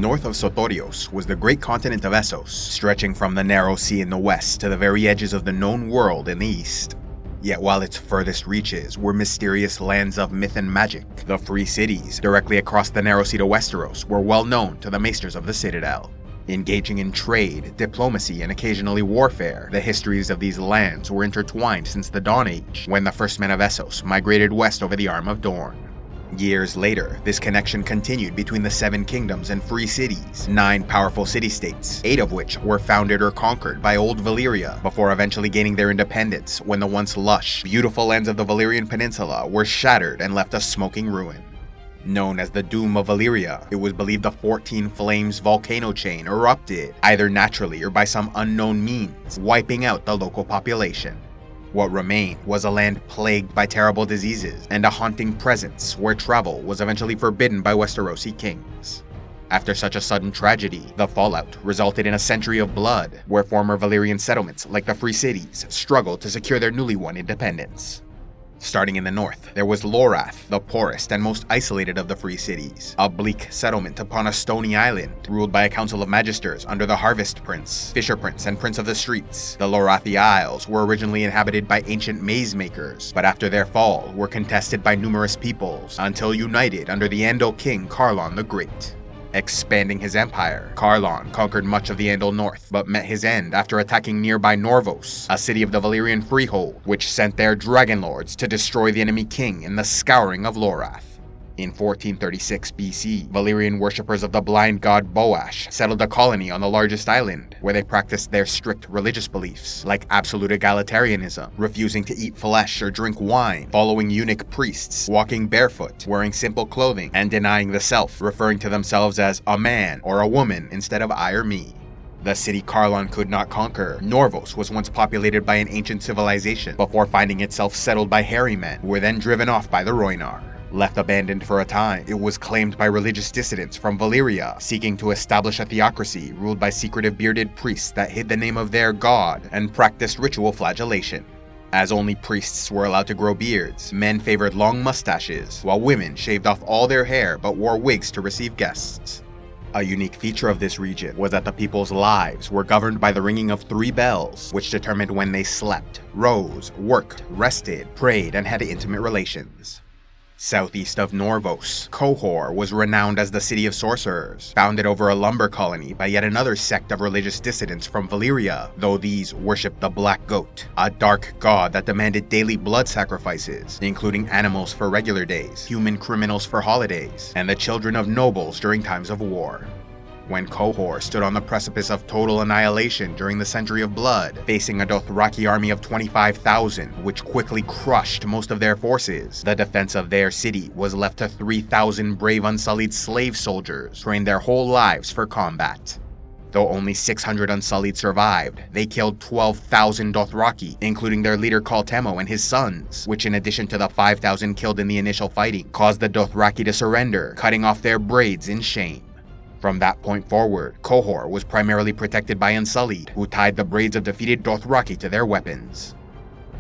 North of Sotorios was the great continent of Essos, stretching from the narrow sea in the west to the very edges of the known world in the east. Yet while its furthest reaches were mysterious lands of myth and magic, the free cities directly across the narrow sea to Westeros were well known to the Maesters of the Citadel. Engaging in trade, diplomacy, and occasionally warfare, the histories of these lands were intertwined since the Dawn Age, when the first men of Essos migrated west over the Arm of Dorne. Years later, this connection continued between the Seven Kingdoms and Free Cities, 9 powerful city-states, 8 of which were founded or conquered by Old Valyria, before eventually gaining their independence when the once lush, beautiful lands of the Valyrian Peninsula were shattered and left a smoking ruin. Known as the Doom of Valyria, it was believed the 14 Flames volcano chain erupted, either naturally or by some unknown means, wiping out the local population. What remained was a land plagued by terrible diseases and a haunting presence where travel was eventually forbidden by Westerosi kings. After such a sudden tragedy, the fallout resulted in a century of blood, where former Valyrian settlements like the Free Cities struggled to secure their newly won independence. Starting in the north, there was Lorath, the poorest and most isolated of the Free Cities, a bleak settlement upon a stony island, ruled by a council of Magisters under the Harvest Prince, Fisher Prince, and Prince of the Streets. The Lorathi Isles were originally inhabited by ancient maze makers, but after their fall were contested by numerous peoples, until united under the Andal king Carlon the Great. Expanding his empire, Carlon conquered much of the Andal North, but met his end after attacking nearby Norvos, a city of the Valyrian freehold, which sent their dragon lords to destroy the enemy king in the scouring of Lorath. In 1436 BC, Valyrian worshippers of the blind god Boash settled a colony on the largest island, where they practiced their strict religious beliefs, like absolute egalitarianism, refusing to eat flesh or drink wine, following eunuch priests, walking barefoot, wearing simple clothing, and denying the self, referring to themselves as a man or a woman instead of I or me. The city Carlon could not conquer, Norvos was once populated by an ancient civilization, before finding itself settled by hairy men, who were then driven off by the Rhoynar. Left abandoned for a time, it was claimed by religious dissidents from Valyria, seeking to establish a theocracy ruled by secretive bearded priests that hid the name of their god and practiced ritual flagellation. As only priests were allowed to grow beards, men favored long mustaches, while women shaved off all their hair but wore wigs to receive guests. A unique feature of this region was that the people's lives were governed by the ringing of 3 bells, which determined when they slept, rose, worked, rested, prayed, and had intimate relations. Southeast of Norvos, Qohor was renowned as the City of Sorcerers, founded over a lumber colony by yet another sect of religious dissidents from Valyria, though these worshipped the Black Goat, a dark god that demanded daily blood sacrifices, including animals for regular days, human criminals for holidays, and the children of nobles during times of war. When Qohor stood on the precipice of total annihilation during the Century of Blood, facing a Dothraki army of 25,000, which quickly crushed most of their forces, the defense of their city was left to 3,000 brave Unsullied slave soldiers, trained their whole lives for combat. Though only 600 Unsullied survived, they killed 12,000 Dothraki, including their leader Kaltemo and his sons, which in addition to the 5,000 killed in the initial fighting, caused the Dothraki to surrender, cutting off their braids in shame. From that point forward, Qohor was primarily protected by Unsullied, who tied the braids of defeated Dothraki to their weapons.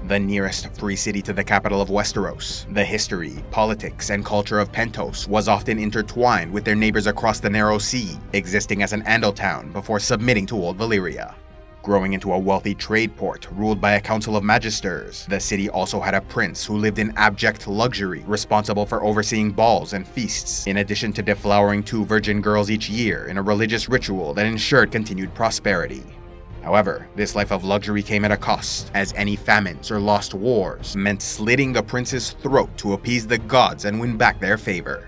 The nearest free city to the capital of Westeros, the history, politics, and culture of Pentos was often intertwined with their neighbors across the Narrow Sea, existing as an Andal town before submitting to Old Valyria. Growing into a wealthy trade port ruled by a council of magisters, the city also had a prince who lived in abject luxury, responsible for overseeing balls and feasts, in addition to deflowering 2 virgin girls each year in a religious ritual that ensured continued prosperity. However, this life of luxury came at a cost, as any famines or lost wars meant slitting the prince's throat to appease the gods and win back their favor.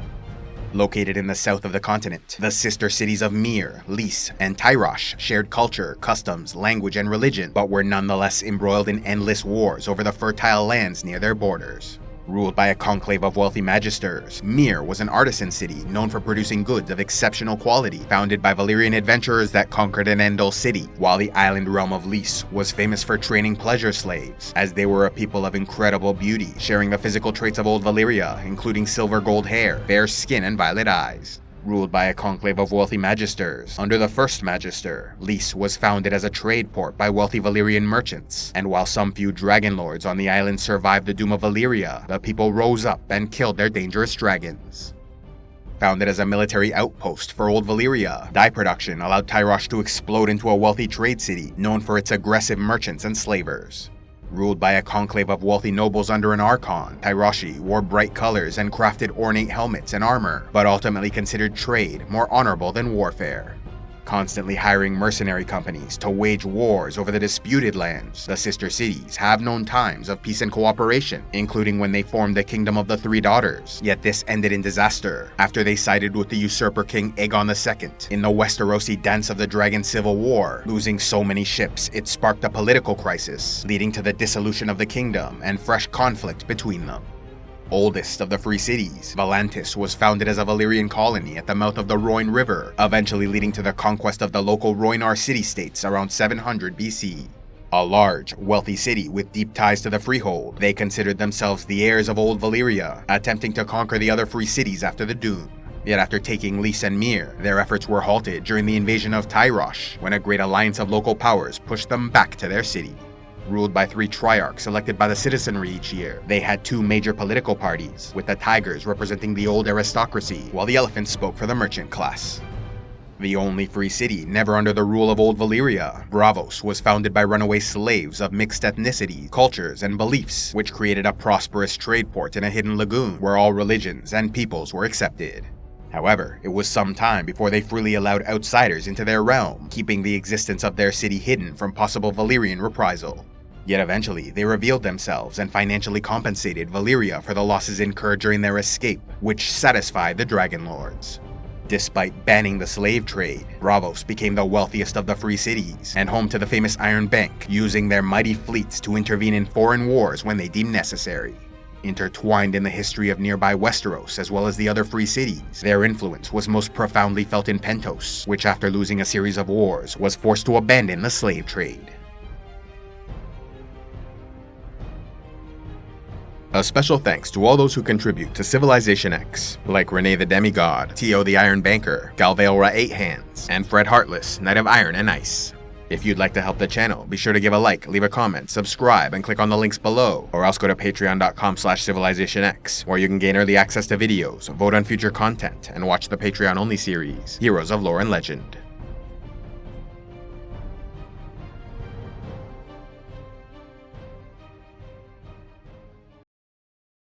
Located in the south of the continent, the sister cities of Myr, Lys, and Tyrosh shared culture, customs, language, and religion, but were nonetheless embroiled in endless wars over the fertile lands near their borders. Ruled by a conclave of wealthy magisters, Myr was an artisan city known for producing goods of exceptional quality, founded by Valyrian adventurers that conquered an Andal city, while the island realm of Lys was famous for training pleasure slaves, as they were a people of incredible beauty, sharing the physical traits of Old Valyria, including silver gold hair, fair skin, and violet eyes. Ruled by a conclave of wealthy magisters, under the first magister, Lys was founded as a trade port by wealthy Valyrian merchants, and while some few dragon lords on the island survived the doom of Valyria, the people rose up and killed their dangerous dragons. Founded as a military outpost for Old Valyria, dye production allowed Tyrosh to explode into a wealthy trade city known for its aggressive merchants and slavers. Ruled by a conclave of wealthy nobles under an archon, Tyroshi wore bright colors and crafted ornate helmets and armor, but ultimately considered trade more honorable than warfare. Constantly hiring mercenary companies to wage wars over the disputed lands, the sister cities have known times of peace and cooperation, including when they formed the Kingdom of the Three Daughters. Yet this ended in disaster after they sided with the usurper King Aegon II in the Westerosi Dance of the Dragon Civil War, losing so many ships it sparked a political crisis, leading to the dissolution of the kingdom and fresh conflict between them. Oldest of the free cities, Volantis was founded as a Valyrian colony at the mouth of the Rhoyne River, eventually leading to the conquest of the local Rhoynar city-states around 700 BC. A large, wealthy city with deep ties to the freehold, they considered themselves the heirs of Old Valyria, attempting to conquer the other free cities after the Dune. Yet after taking Lys and Myr, their efforts were halted during the invasion of Tyrosh, when a great alliance of local powers pushed them back to their city. Ruled by 3 triarchs elected by the citizenry each year, they had 2 major political parties, with the tigers representing the old aristocracy, while the elephants spoke for the merchant class. The only free city never under the rule of Old Valyria, Braavos was founded by runaway slaves of mixed ethnicity, cultures, and beliefs, which created a prosperous trade port in a hidden lagoon where all religions and peoples were accepted. However, it was some time before they freely allowed outsiders into their realm, keeping the existence of their city hidden from possible Valyrian reprisal. Yet eventually, they revealed themselves and financially compensated Valyria for the losses incurred during their escape, which satisfied the Dragon Lords. Despite banning the slave trade, Braavos became the wealthiest of the free cities, and home to the famous Iron Bank, using their mighty fleets to intervene in foreign wars when they deemed necessary. Intertwined in the history of nearby Westeros as well as the other free cities, their influence was most profoundly felt in Pentos, which after losing a series of wars, was forced to abandon the slave trade. A special thanks to all those who contribute to CivilizationEx, like Renee the Demigod, Tio the Iron Banker, Galvaelra 8 Hands, and Fred Heartless, Knight of Iron and Ice. If you'd like to help the channel, be sure to give a like, leave a comment, subscribe, and click on the links below, or else go to patreon.com/CivilizationEx, where you can gain early access to videos, vote on future content, and watch the Patreon-only series, Heroes of Lore and Legend.